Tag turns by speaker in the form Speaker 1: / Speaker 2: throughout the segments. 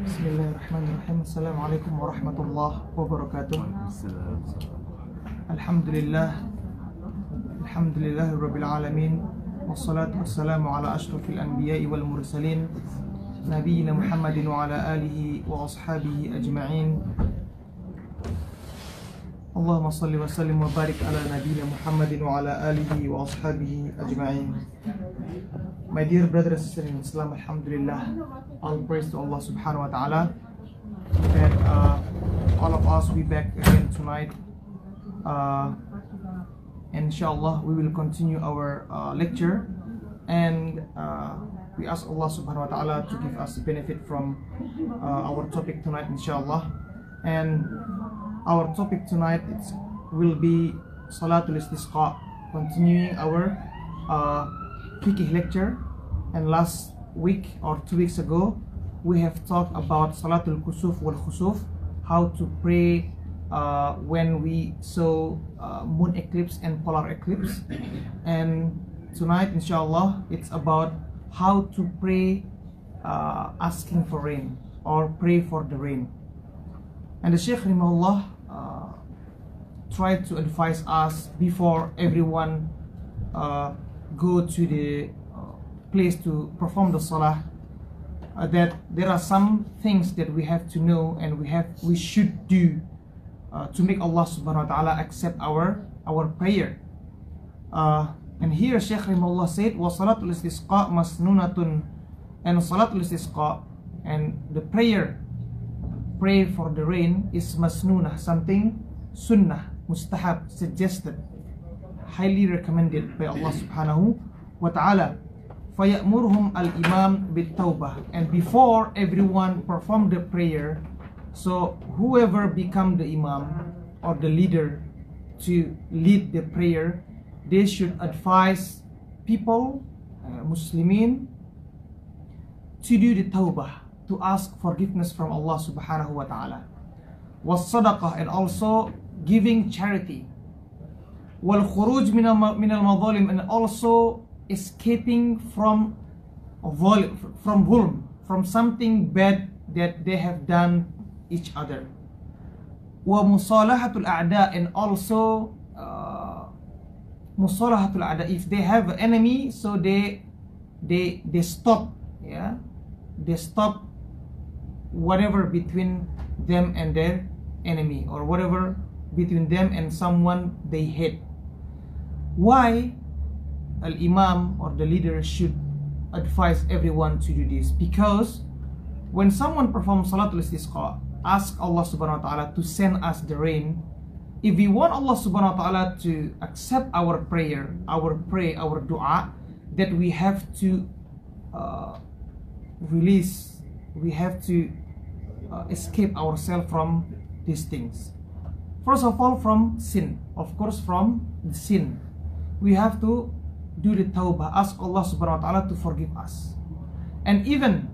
Speaker 1: Bismillahirrahmanirrahim. Assalamualaikum warahmatullahi wabarakatuh. Alhamdulillah rabbil alamin. Wassalatu wassalamu ala ashrafil anbiya'i wal mursalin nabiyina Muhammadin wa ala alihi wa ashabihi ajma'in. Allahumma salli wa sallim wa barik ala nabiyina Muhammadin wa ala alihi wa ashabihi ajma'in. My dear brothers and sisters in Islam, alhamdulillah, all praise to Allah subhanahu wa ta'ala that all of us be back again tonight. Inshallah we will continue our lecture, and we ask Allah subhanahu wa ta'ala to give us benefit from our topic tonight, inshallah. And our topic tonight will be Salatul Istisqa, continuing our fiqh lecture. And last week or 2 weeks ago we have talked about Salatul Kusuf wal Khusuf, how to pray when we saw moon eclipse and polar eclipse. And tonight inshallah it's about how to pray asking for rain or pray for the rain. And the Shaykh Rahimahullah tried to advise us before everyone go to the place to perform the salah, that there are some things that we have to know and we should do to make Allah subhanahu wa ta'ala accept our prayer. And here Shaykh Rahimahullah said, wa salatul istisqa masnunatun, and salatul istisqa and the pray for the rain is masnunah, something sunnah, mustahab, suggested, highly recommended by Allah subhanahu wa ta'ala. فَيَأْمُرُهُمْ الْإِمَامِ بِالتَّوْبَةِ, and before everyone perform the prayer, so whoever become the imam or the leader to lead the prayer, they should advise people, Muslimin, to do the tawbah, to ask forgiveness from Allah subhanahu wa ta'ala. وَالصَّدَقَةِ, and also giving charity. وَالْخُرُوجِ مِنَ الْمَظَالِمِ, and also escaping from zulm, from something bad that they have done each other. وَمُصَالَحَةُ الْأَعْدَاءِ, and also مُصَالَحَةُ الْأَعْدَاءِ, if they have an enemy, so they stop, they stop whatever between them and their enemy, or whatever between them and someone they hate. Why al-imam or the leader should advise everyone to do this? Because when someone performs Salatul Istisqa, ask Allah subhanahu wa ta'ala to send us the rain, if we want Allah subhanahu wa ta'ala to accept our prayer, our dua, that we have to release, we have to escape ourselves from these things. First of all, from sin. Of course, from the sin we have to do the tawbah, ask Allah subhanahu wa ta'ala to forgive us. And even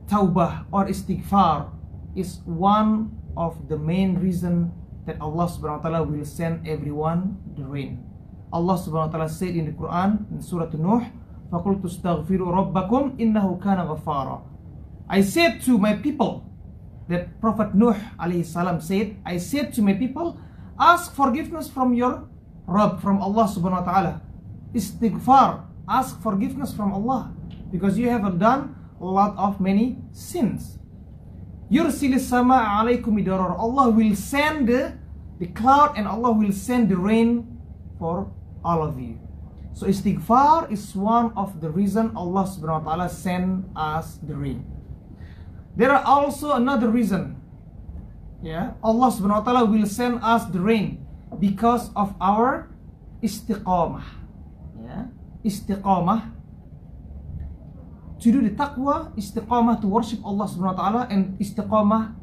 Speaker 1: tawbah or istighfar is one of the main reason that Allah subhanahu wa ta'ala will send everyone the rain. Allah subhanahu wa ta'ala said in the Quran in Surah Nuh, فَقُلْتُ اسْتَغْفِرُوا رَبَّكُمْ إِنَّهُ كَانَ غَفَّارًا. I said to my people, that Prophet Nuh alayhi salam said, I said to my people, ask forgiveness from your Rabb, from Allah subhanahu wa ta'ala. Istighfar, ask forgiveness from Allah, because you have done a lot of many sins. Yursilis sama alaikum midarar, Allah will send the cloud and Allah will send the rain for all of you. So istighfar is one of the reason Allah subhanahu wa ta'ala send us the rain. There are also another reason, Allah subhanahu wa ta'ala will send us the rain because of our istiqamah. Istiqamah, to do the taqwa, istiqamah to worship Allah subhanahu wa ta'ala, and istiqamah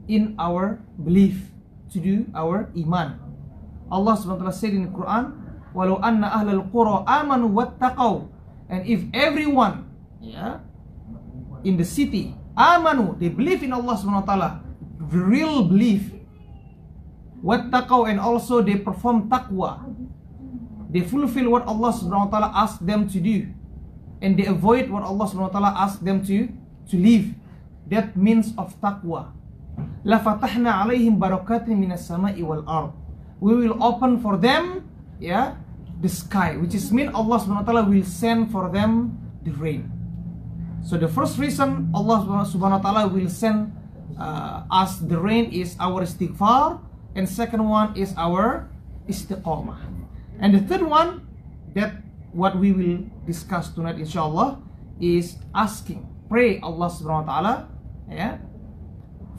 Speaker 1: in our belief, to do our iman. Allah subhanahu wa ta'ala said in the Quran, walau anna ahlal qura amanu wattaqaw, and if everyone in the city amanu, they believe in Allah subhanahu wa ta'ala, the real belief, wattaqaw, and also they perform taqwa, they fulfill what Allah subhanahu wa ta'ala asked them to do, and they avoid what Allah subhanahu wa ta'ala asked them to leave, that means of taqwa. La fatahna alaihim barakatin minas sama'i wal ard. We will open for them, the sky, which is mean Allah subhanahu wa ta'ala will send for them the rain. So the first reason Allah subhanahu wa ta'ala will send us the rain is our istighfar, and second one is our istiqamah. And the third one, that what we will discuss tonight inshallah, is asking, pray Allah subhanahu wa ta'ala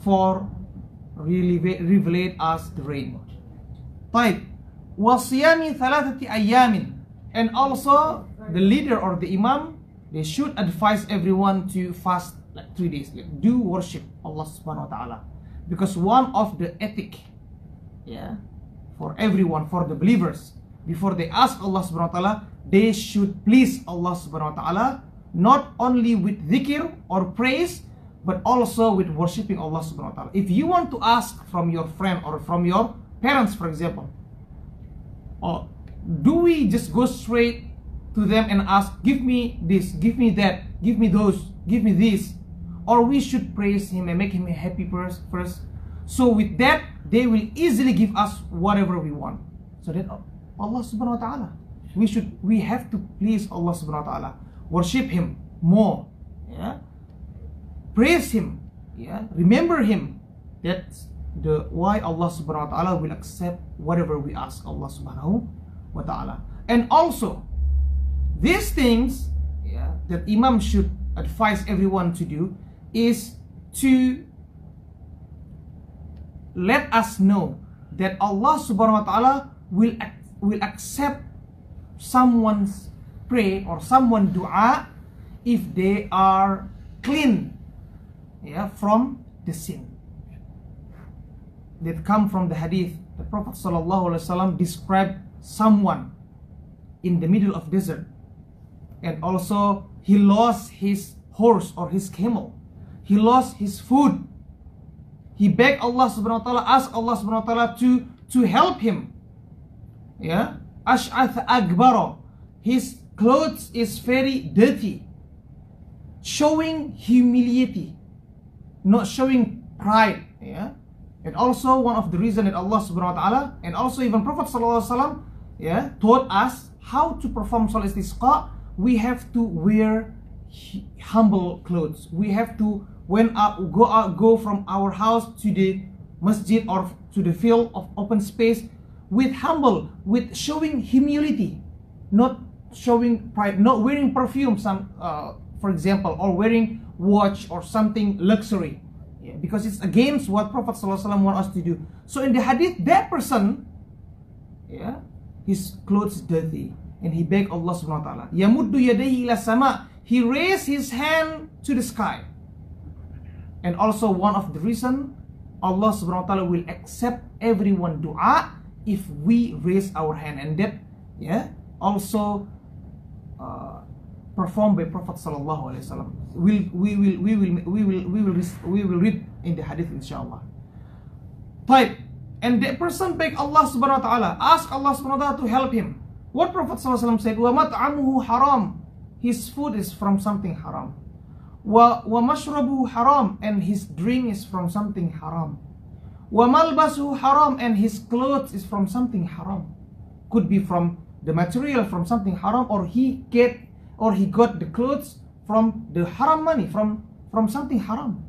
Speaker 1: for reveal us the rain. Taib. Wasiyami thalathati ayamin. And also the leader or the imam, they should advise everyone to fast like 3 days, like do worship Allah subhanahu wa ta'ala, because one of the ethic for everyone, for the believers, before they ask Allah subhanahu wa ta'ala, they should please Allah subhanahu wa ta'ala, not only with dhikr or praise, but also with worshipping Allah subhanahu wa ta'ala. If you want to ask from your friend or from your parents, for example, or do we just go straight to them and ask, give me this, give me that, give me those, give me this, or we should praise him and make him a happy first? So with that, they will easily give us whatever we want. So that Allah subhanahu wa ta'ala, we have to please Allah subhanahu wa ta'ala, worship him more, praise him, remember him. That's the why Allah subhanahu wa ta'ala will accept whatever we ask Allah subhanahu wa ta'ala. And also these things that imam should advise everyone to do is to let us know that Allah subhanahu wa ta'ala will accept someone's pray or someone dua if they are clean from the sin. That come from the hadith. The Prophet sallallahu alaihi wasallam described someone in the middle of desert, and also he lost his horse or his camel, he lost his food. He begged Allah subhanahu wa ta'ala, asked Allah subhanahu wa ta'ala to help him. Ash'ath akbara, his clothes is very dirty, showing humility, not showing pride. And also one of the reasons that Allah subhanahu wa ta'ala, and also even Prophet sallallahu alaihi wasallam taught us how to perform salat istisqa. We have to wear humble clothes. We have to, when go from our house to the masjid or to the field of open space, with humble, with showing humility, not showing pride, not wearing perfume, for example, or wearing watch or something luxury, because it's against what Prophet ﷺ wants us to do. So in the hadith, that person, his clothes dirty, and he begged Allah subhanahu wa ta'ala, yamuddu yadayhi ila sama, he raised his hand to the sky. And also one of the reason Allah subhanahu wa ta'ala will accept everyone dua if we raise our hand, and that also performed by Prophet sallallahu alaihi wasallam. We will read in the hadith inshallah. Taib. And the person begged Allah subhanahu wa ta'ala, ask Allah subhanahu wa ta'ala to help him. What Prophet sallallahu alaihi wasallam said, wa mat'amuhu haram, his food is from something haram. Wa mashrabuhu haram, and his drink is from something haram. Wa malbasuhu haram, and his clothes is from something haram. Could be from the material from something haram, or he got the clothes from the haram money, from something haram.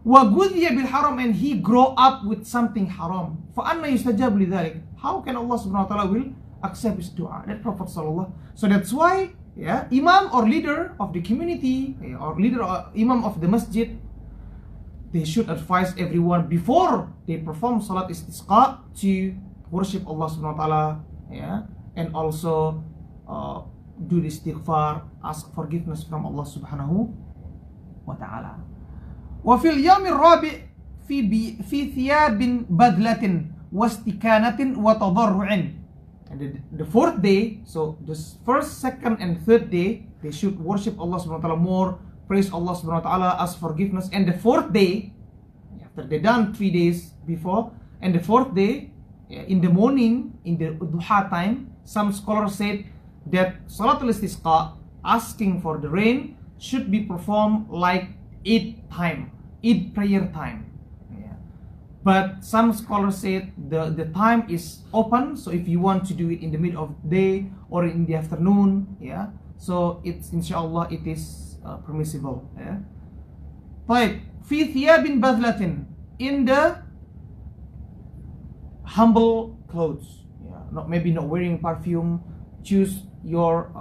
Speaker 1: Wa ghudhiya bil haram, and he grow up with something haram. Fa anna yustajab li dhalik, how can Allah subhanahu wa ta'ala will accept his dua? That Prophet sallallahu. So that's why imam or leader of the community, or leader or imam of the masjid, they should advise everyone before they perform salat istisqa to worship Allah subhanahu wa ta'ala, and also do the istighfar, ask forgiveness from Allah subhanahu wa ta'ala. Wa fil yawmir rabi' fi thiyabin badlatin wastikanatin wa tadarru'in. And the fourth day, so the first, second, and third day, they should worship Allah subhanahu wa ta'ala more, praise Allah subhanahu wa ta'ala, ask forgiveness. And the fourth day, after they done 3 days before, and the fourth day, in the morning, in the duha time, some scholars said that Salatul Istisqa, asking for the rain, should be performed like Eid time, Eid prayer time. Yeah. But some scholars said the time is open, so if you want to do it in the middle of the day or in the afternoon, yeah, so it's inshallah it is permissible. Yeah. طيب في ثياب بذلة, in the humble clothes, yeah, maybe not wearing perfume. Choose your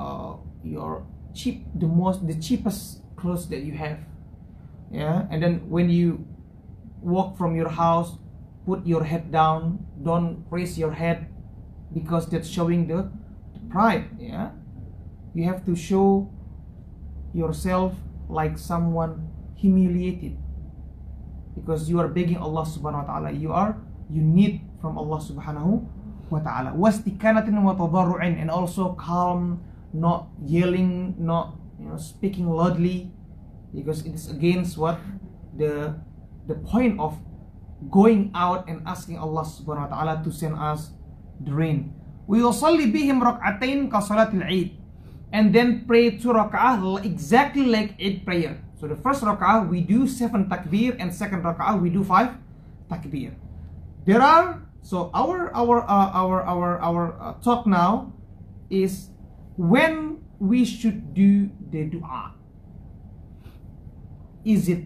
Speaker 1: the cheapest clothes that you have, yeah. And then when you walk from your house, put your head down, don't raise your head, because that's showing the pride, yeah. You have to show yourself like someone humiliated, because you are begging Allah subhanahu wa ta'ala, you need from Allah subhanahu wa ta'ala. Wastikanatin wa tadarru'in, and also calm, not yelling, not speaking loudly, because it is against what the point of going out and asking Allah subhanahu wa ta'ala to send us the rain. We yusalli bihim rak'atain ka salatil Eid, and then pray 2 rak'ah exactly like Eid prayer. So the first rak'ah we do 7 takbir, and second rak'ah we do 5 takbir. There are, so our talk now is when we should do the dua. Is it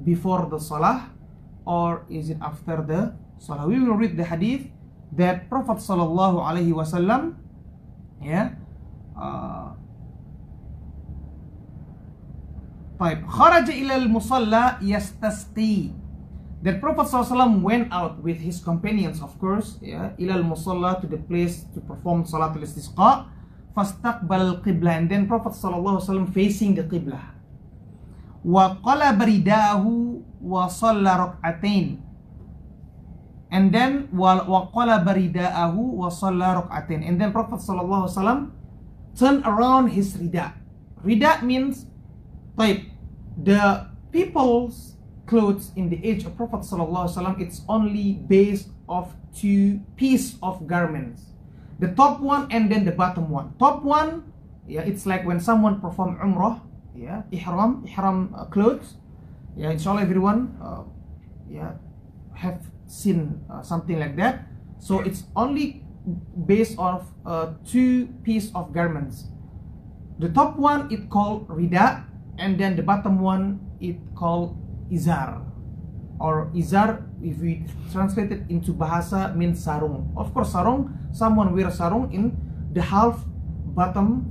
Speaker 1: before the salah or is it after the salah? We will read the hadith that Prophet sallallahu alaihi wasallam, yeah, kharaja ila al-musalla yastasqi, that Prophet ﷺ went out with his companions, of course, yeah, ila al-musalla, to the place to perform salatul istisqa, fastaqbal al-qibla, and then Prophet ﷺ facing the qibla, wa qalaba ridaahu wa salla rak'atain, and then wa qalaba ridaahu wa salla rak'atain, and then Prophet ﷺ turned around his rida. Rida means the people's clothes in the age of Prophet ﷺ, it's only based of 2 pieces of garments, the top one and then the bottom one. Top one, yeah, it's like when someone perform umrah, yeah, ihram clothes, yeah, inshallah everyone yeah, have seen something like that. So it's only based of 2 pieces of garments. The top one it called rida, and then the bottom one it called izar, or izar, if we translate it into bahasa, means sarung. Of course, sarung, someone wear sarung in the half bottom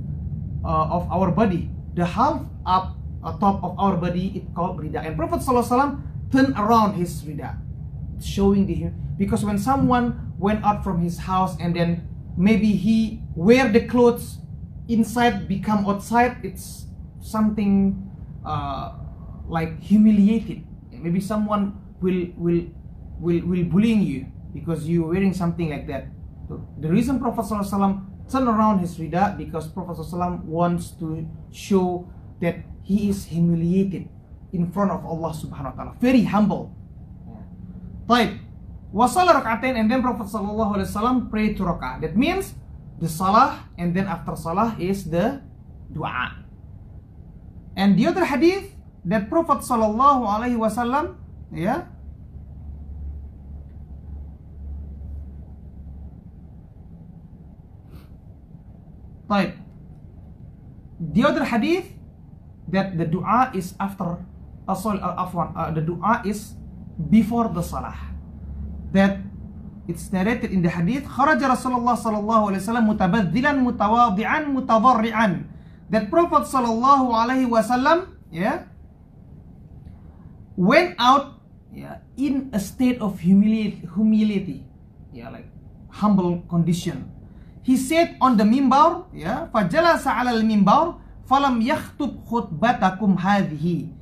Speaker 1: of our body, the half up top of our body, it called rida. And Prophet ﷺ turned around his rida, showing the, because when someone went out from his house and then maybe he wear the clothes inside become outside, it's something like humiliated. Maybe someone will bullying you because you wearing something like that. So the reason Prophet ﷺ turned around his rida, because Prophet ﷺ wants to show that he is humiliated in front of Allah subhanahu wa ta'ala, very humble. Taib, wa salah rak'atain, and then Prophet ﷺ prayed 2 rak'ah. That means the salah, and then after salah is the dua. And the other hadith that Prophet sallallahu alaihi wasallam, yeah, طيب, the other hadith that the dua is after the dua is before the salah, that it's narrated in the hadith, kharaja Rasulullah sallallahu alaihi wasallam mutabaddilan mutawadi'an mutadarri'an, that Prophet sallallahu alaihi wasallam, yeah, went out, yeah, in a state of humility, yeah, like humble condition. He said on the mimbar, yeah, fajalasa 'ala al-mimbar falam yakhtub khutbatakum hadhihi,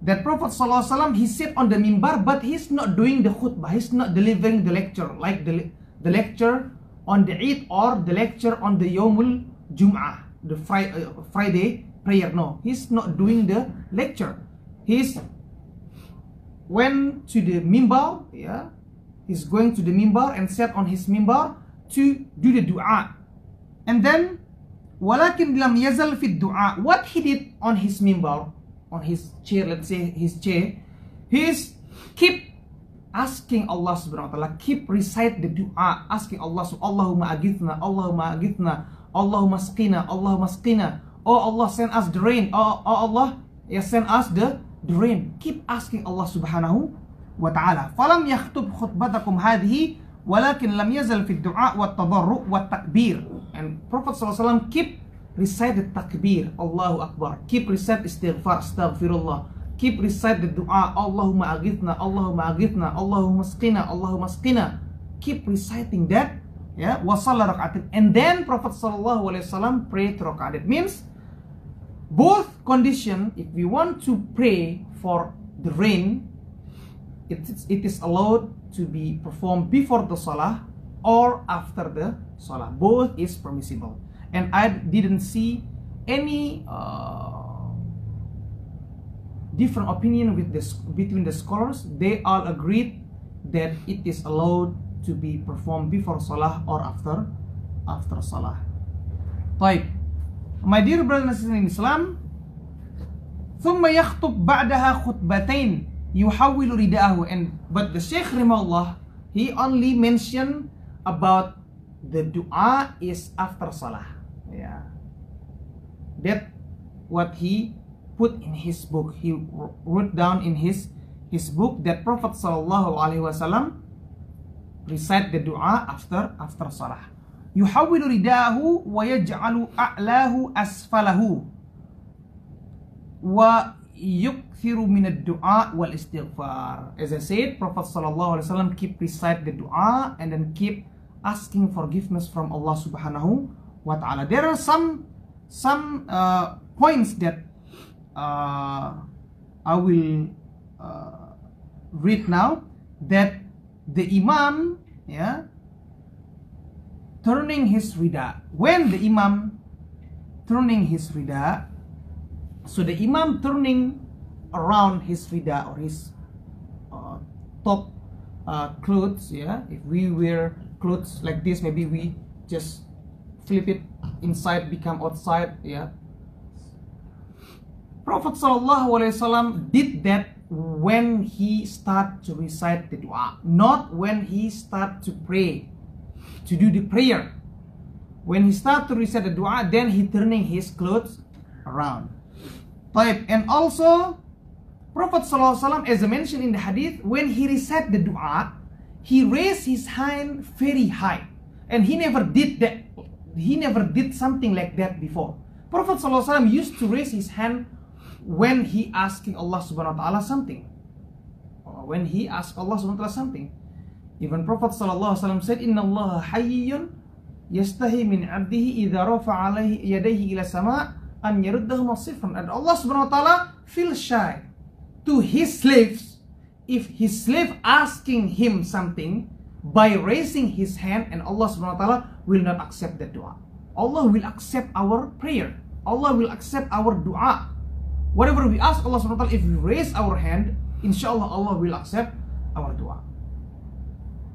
Speaker 1: that Prophet sallallahu alaihi wasallam, he sat on the mimbar, but he's not doing the khutbah, he's not delivering the lecture, like the lecture on the Eid or the lecture on the Yawmul Jum'ah, the Friday prayer. No, he's not doing the lecture. He's went to the mimbar, yeah, he's going to the mimbar and sat on his mimbar to do the dua. And then walakin lam yazal fi dua, what he did on his mimbar, on his chair, let's say his chair, he's keep asking Allah subhanahu wa ta'ala, keep recite the dua, asking Allah, Allahumma agithna, Allahumma agithna, Allahumma sqina, Allahumma sqina. Oh Allah, send us the rain. Oh Allah, send us the rain. Keep asking Allah subhanahu wa ta'ala. Falam yakhtub khutbatakum hadhihi walakin lam yazal fi du'a wa tadarru' wa takbir. And Prophet ﷺ keep recite the takbir, Allahu Akbar. Keep recite istighfar, astaghfirullah. Keep recite the dua, Allahumma agithna, Allahumma agithna, Allahumma sqina, Allahumma sqina. Keep reciting that, yeah. Wa shalla rak'atin. And then Prophet ﷺ pray 2 rakaat. It means both condition, if we want to pray for the rain, it is allowed to be performed before the salah or after the salah. Both is permissible. And I didn't see any different opinion with this between the scholars. They all agreed that it is allowed to be performed before salah or after salah. Baik, my dear brothers and sisters in Islam, ثم يخطب بعدها خطبتين يحول رداءه. But the Shaykh Rahimahullah, he only mentioned about the dua is after salah. Yeah, that what he put in his book. He wrote down in his book that Prophet ﷺ recite the dua after salah. يحول رداءه ويجعل أعلاه أسفله ويكثر من الدعاء والاستغفار. As I said, Prophet ﷺ keep recite the dua and then keep asking forgiveness from Allah subhanahu wa ta'ala. There are some points that I will read now, that the Imam, yeah, turning his rida. When the Imam turning his rida, so the Imam turning around his rida or his top clothes, yeah. If we wear clothes like this, maybe we just flip it inside, become outside, yeah. Prophet ﷺ did that when he start to recite the dua, not when he start to pray, to do the prayer. When he start to recite the dua, then he turning his clothes around. And also, Prophet ﷺ, as I mentioned in the hadith, when he recite the dua, he raised his hand very high, and he never did that. He never did something like that before. Prophet ﷺ used to raise his hand when he asking Allah subhanahu wa ta'ala something, or when he asked Allah subhanahu wa ta'ala something. Even Prophet sallallahu alaihi wasallam said, Inna Allah hayyun yastahi min abdihi idha rafa alayhi yadayhi ila sama' an yaruddahum sifran. And Allah subhanahu wa ta'ala feels shy to his slaves if his slave asking him something by raising his hand, and Allah subhanahu wa ta'ala will not accept that dua. Allah will accept our prayer. Allah will accept our dua. Whatever we ask Allah subhanahu wa ta'ala, if we raise our hand, inshallah Allah will accept our dua.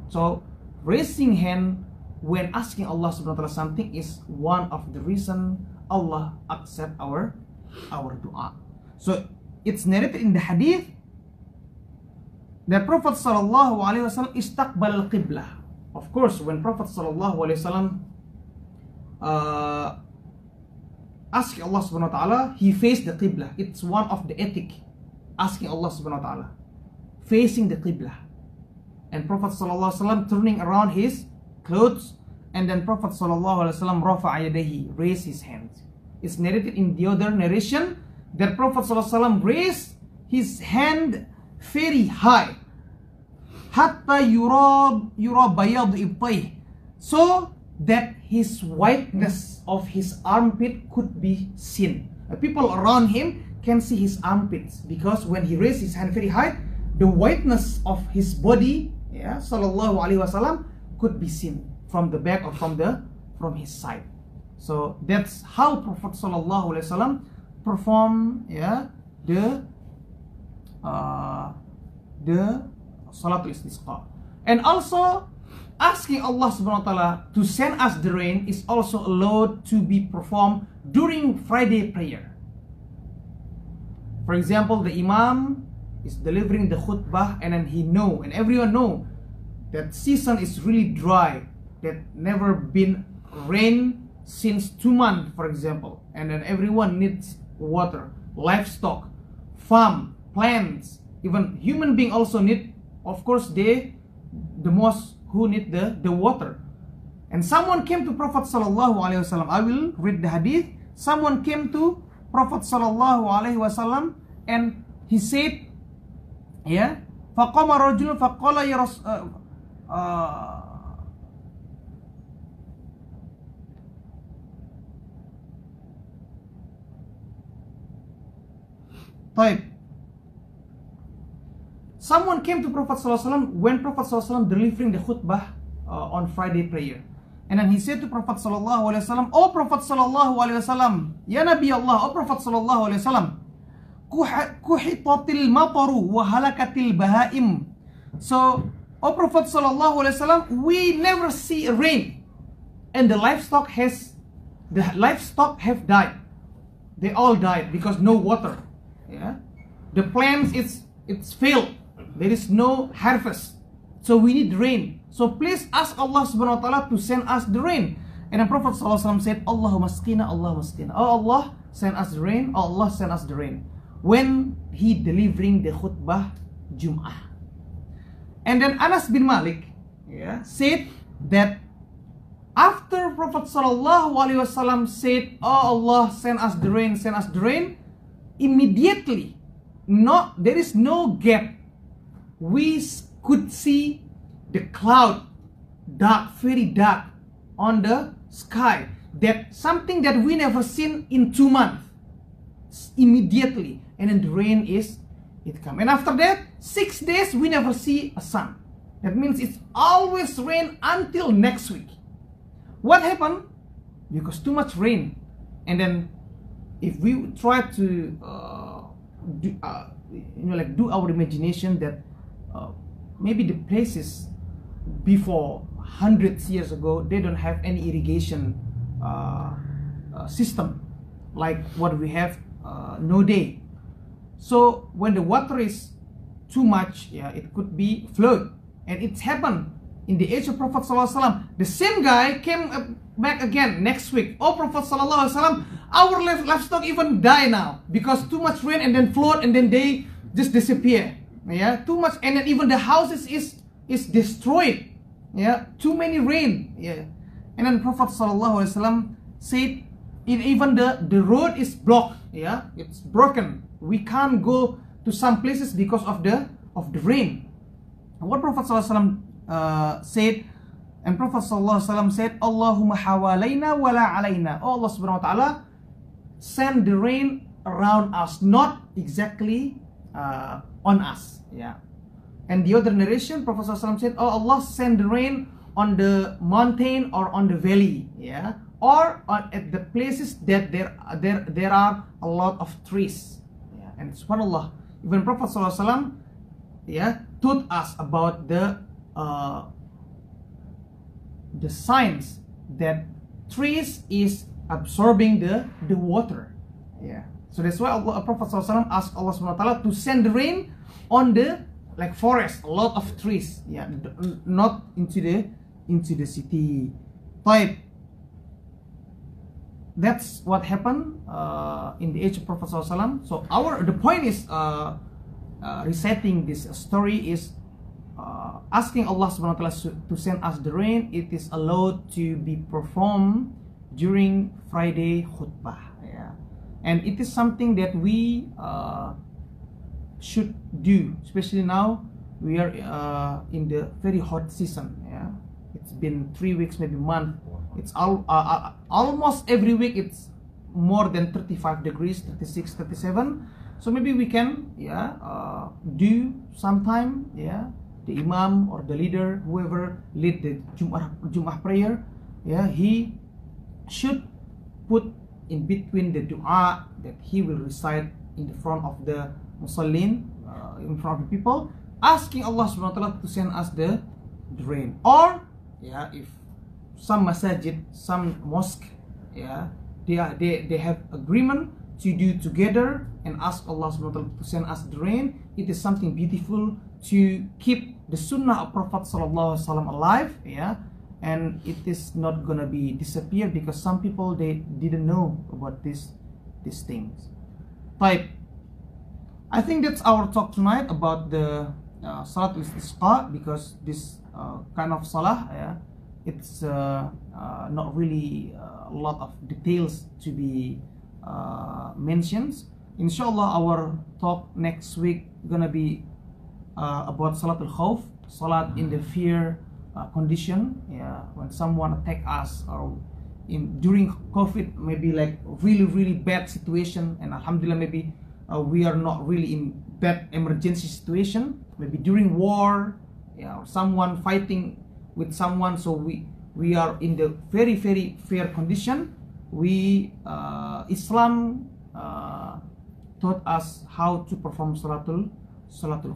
Speaker 1: So raising hand when asking Allah subhanahu wa ta'ala something is one of the reason Allah accept our dua. So it's narrated in the hadith that Prophet sallallahu alaihi wasallam istaqbal al-qiblah. Of course, when Prophet sallallahu alaihi wasallam asking Allah subhanahu wa ta'ala, he faced the qiblah. It's one of the ethic, asking Allah subhanahu wa ta'ala, facing the qiblah. And Prophet sallallahu alaihi wasallam turning around his clothes, and then Prophet sallallahu alaihi wasallam rafa'a yadayhi, raised his hands. It's narrated in the other narration that Prophet sallallahu alaihi wasallam raised his hand very high, hatta yura bayad ibtayh, so that his whiteness of his armpit could be seen. People around him can see his armpits, because when he raised his hand very high, the whiteness of his body, yeah, sallallahu alaihi wasallam, could be seen from the back or from his side. So that's how Prophet sallallahu alaihi wasallam perform, yeah, the Salatul Istisqa. And also asking Allah subhanahu wa ta'ala to send us the rain is also allowed to be performed during Friday prayer. For example, the Imam is delivering the khutbah, and then and everyone know that season is really dry, that never been rain since 2 months, for example, and then everyone needs water, livestock, farm, plants, even human being also need, of course, the most who need the water. And someone came to Prophet Sallallahu Alaihi Wasallam. I will read the hadith. Someone came to Prophet Sallallahu Alaihi Wasallam and he said, yeah, faqama rajul faqala ya someone came to Prophet ﷺ when Prophet ﷺ delivering the khutbah on Friday prayer. And then he said to Prophet ﷺ, "Oh Prophet ﷺ, Ya Nabi Allah, oh Prophet ﷺ, kuhitatil mataru wa halakatil bahaim." So, oh Prophet ﷺ, we never see rain, and the livestock have died. They all died because no water. Yeah, the plants it's failed. There is no harvest, so we need rain. So please ask Allah Subhanahu wa Taala to send us the rain. And the Prophet ﷺ said, Allahumma skina, Allahumma skina. Oh Allah, send us the rain. Oh Allah, send us the rain. When he delivering the khutbah Jum'ah. And then Anas bin Malik, yeah, said that after Prophet ﷺ said, oh Allah, send us the rain, send us the rain, immediately, there is no gap. We could see the cloud dark, very dark on the sky. That something that we never seen in 2 months. Immediately, and then the rain it come. And after that, 6 days we never see a sun. That means it's always rain until next week. What happened? Because too much rain. And then if we try to do our imagination that maybe the places before hundreds years ago, they don't have any irrigation system like what we have nowadays. So when the water is too much, yeah, it could be flood. And it's happened in the age of Prophet ﷺ. The same guy came back again next week. Oh Prophet ﷺ, our livestock even die now because too much rain and then flood and then they just disappear. Yeah, too much, and then even the houses is destroyed. Yeah, too many rain. Yeah, and then Prophet ﷺ said, even the road is blocked. Yeah, it's broken. We can't go to some places because of the rain. And what Prophet ﷺ said, and Prophet ﷺ said, Allahumma hawalayna wala alayna. Oh Allah Subhanahu wa Taala, send the rain around us, not exactly on us. Yeah. And the other narration, Prophet ﷺ said, oh Allah, send the rain on the mountain or on the valley. Yeah, or at the places that there are a lot of trees. Yeah. And subhanallah, even Prophet ﷺ, yeah, taught us about the signs that trees is absorbing the water. Yeah. So that's why Prophet ﷺ asked Allah Subhanahu wa Taala to send the rain on the forest, a lot of trees. Yeah, not into the city. But that's what happened in the age of Prophet ﷺ. So the point is reciting this story is asking Allah Subhanahu wa Taala to send us the rain. It is allowed to be performed during Friday khutbah. Yeah. And it is something that we should do, especially now we are in the very hot season. Yeah, it's been 3 weeks, maybe month. It's almost every week. It's more than 35 degrees, 36, 37. So maybe we can, yeah, do sometime, yeah, the imam or the leader, whoever lead the Jum'ah prayer, yeah, he should put in between the dua that he will recite in the front of the musallin, in front of the people, asking Allah Subhanahu wa Taala to send us the rain. Or, yeah, if some masajid, some mosque, yeah, they have agreement to do together and ask Allah subhanahu wa ta'ala to send us the rain. It is something beautiful to keep the sunnah of Prophet sallallahu alaihi wasallam alive, yeah, and it is not gonna be disappear because some people they didn't know about these things. Type. I think that's our talk tonight about the Salat al-Istisqa, because this kind of salah, yeah, it's not really a lot of details to be mentioned. Inshallah, our talk next week gonna be about Salat al-Khawf, salat in the fear condition, yeah, when someone attack us, or during COVID, maybe like really bad situation, and alhamdulillah maybe we are not really in bad emergency situation, maybe during war, yeah, or someone fighting with someone, so we are in the very fair condition. Islam taught us how to perform salatul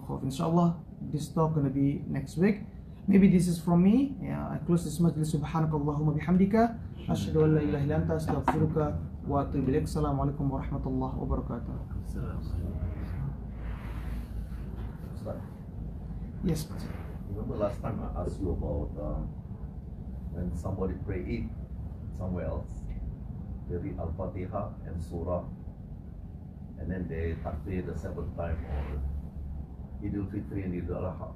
Speaker 1: khawf. Inshallah, this talk gonna be next week. Maybe this is from me. Yeah, I close this majlis. Subhanakallahumma bihamdika, asyhadu an la ilaha illa anta, astaghfiruka wa atubu ilaik. Assalamualaikum warahmatullahi wabarakatuh. Yes.
Speaker 2: Remember last time I asked you about when somebody pray Eid somewhere else, they read Al-Fatiha and Surah, and then they takbir the seventh time, or Idul Fitri and Idul Adha.